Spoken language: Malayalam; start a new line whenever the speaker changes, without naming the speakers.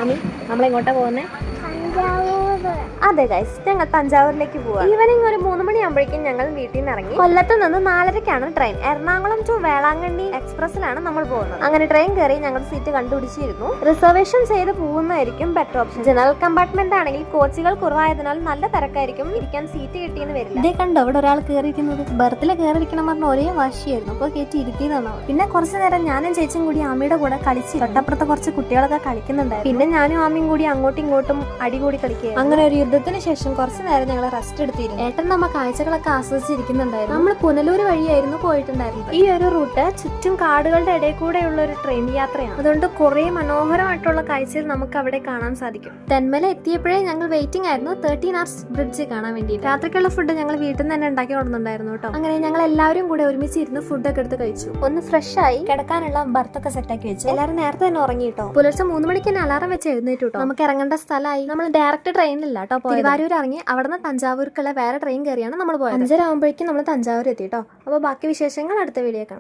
ആമി നമ്മളെങ്ങോട്ടാ പോകുന്നേ? അതെ ഗൈസ്, ഞങ്ങൾ തഞ്ചാവൂരിലേക്ക് പോവാം. ഈവനിങ് ഒരു 3 മണിയാകുമ്പോഴേക്കും ഞങ്ങൾ വീട്ടിൽ നിന്ന് ഇറങ്ങി. കൊല്ലത്ത് നിന്ന് 4:30ക്കാണ് ട്രെയിൻ. എറണാകുളം ടു വേളാങ്കണ്ണി എക്സ്പ്രസിലാണ് നമ്മൾ പോകുന്നത്. അങ്ങനെ ട്രെയിൻ കയറി ഞങ്ങൾ സീറ്റ് കണ്ടുപിടിച്ചിരുന്നു. റിസർവേഷൻ ചെയ്ത് പോകുന്നതായിരിക്കും ബെറ്റർ ഓപ്ഷൻ. ജനറൽ കമ്പാർട്ട്മെന്റ് ആണെങ്കിൽ കോച്ചുകൾ കുറവായതിനാൽ നല്ല തിരക്കായിരിക്കും, ഇരിക്കാൻ സീറ്റ് കിട്ടിയെന്ന് വരില്ല. ഇതേ കണ്ടോ ഇവിടെ ഒരാൾ കയറിയിരിക്കുന്നത്? ബർത്തിൽ കയറിയിരിക്കണം പറഞ്ഞ ഒരേ വാശിയായിരുന്നു. അപ്പോൾ കയറ്റി ഇരുത്തിയതാണ്. പിന്നെ കുറച്ചു നേരം ഞാനും ചേച്ചിയും കൂടി ആമിയുടെ കൂടെ കളിച്ച് തൊട്ടപ്പുറത്ത് കുറച്ച് കുട്ടികളൊക്കെ കളിക്കുന്നുണ്ടായിരുന്നു. പിന്നെ ഞാനും ആമിയും കൂടി അങ്ങോട്ടും ഇങ്ങോട്ടും അടികൂടി കളിക്കുക. അങ്ങനെ ഒരു യുദ്ധത്തിന് ശേഷം കുറച്ചു നേരം ഞങ്ങൾ റെസ്റ്റ് എടുത്തിരുന്നു. ഏട്ടൻ നമ്മ കാഴ്ചകളൊക്കെ ആസ്വദിച്ചിരിക്കുന്നുണ്ടായിരുന്നു. നമ്മൾ പുനലൂർ വഴിയായിരുന്നു പോയിട്ടുണ്ടായിരുന്നത്. ഈ ഒരു റൂട്ട് ചുറ്റും കാടുകളുടെ ഇടയിൽ കൂടെയുള്ള ഒരു ട്രെയിൻ യാത്രയാണ്. അതുകൊണ്ട് കുറെ മനോഹരമായിട്ടുള്ള കാഴ്ചകൾ നമുക്ക് അവിടെ കാണാൻ സാധിക്കും. തെന്മല എത്തിയപ്പോഴേ ഞങ്ങൾ വെയിറ്റിംഗ് ആയിരുന്നു 13 hours ബ്രിഡ്ജ് കാണാൻ വേണ്ടി. രാത്രിക്കുള്ള ഫുഡ് ഞങ്ങൾ വീട്ടിൽ നിന്ന് തന്നെ ഉണ്ടാക്കി കൊടുക്കുന്നുണ്ടായിരുന്നു കേട്ടോ. അങ്ങനെ ഞങ്ങൾ എല്ലാവരും കൂടെ ഒരുമിച്ചിരുന്ന് ഫുഡൊക്കെ എടുത്ത് കഴിച്ചു. ഒന്ന് ഫ്രഷ് ആയി കിടക്കാനുള്ള ബർത്തൊക്കെ സെറ്റാക്കി വെച്ചു. എല്ലാവരും നേരത്തെ തന്നെ ഉറങ്ങി കേട്ടോ. പുലർച്ചെ 3 മണിക്ക് തന്നെ അലാറം വെച്ച് എഴുന്നേറ്റു കേട്ടോ. നമുക്ക് ഇറങ്ങേണ്ട സ്ഥലമായി. നമ്മൾ ഡയറക്റ്റ് ട്രെയിനിലല്ല കേട്ടോ. തിരുവാരൂർ ഇറങ്ങി അവിടുന്ന് തഞ്ചാവൂർക്കുള്ള വേറെ ട്രെയിൻ കയറിയാണ് നമ്മൾ പോയത്. 5:30 ആകുമ്പോഴേക്കും നമ്മൾ തഞ്ചാവൂർ എത്തി കേട്ടോ. അപ്പോൾ ബാക്കി വിശേഷങ്ങൾ അടുത്ത വീഡിയോ കാണാം.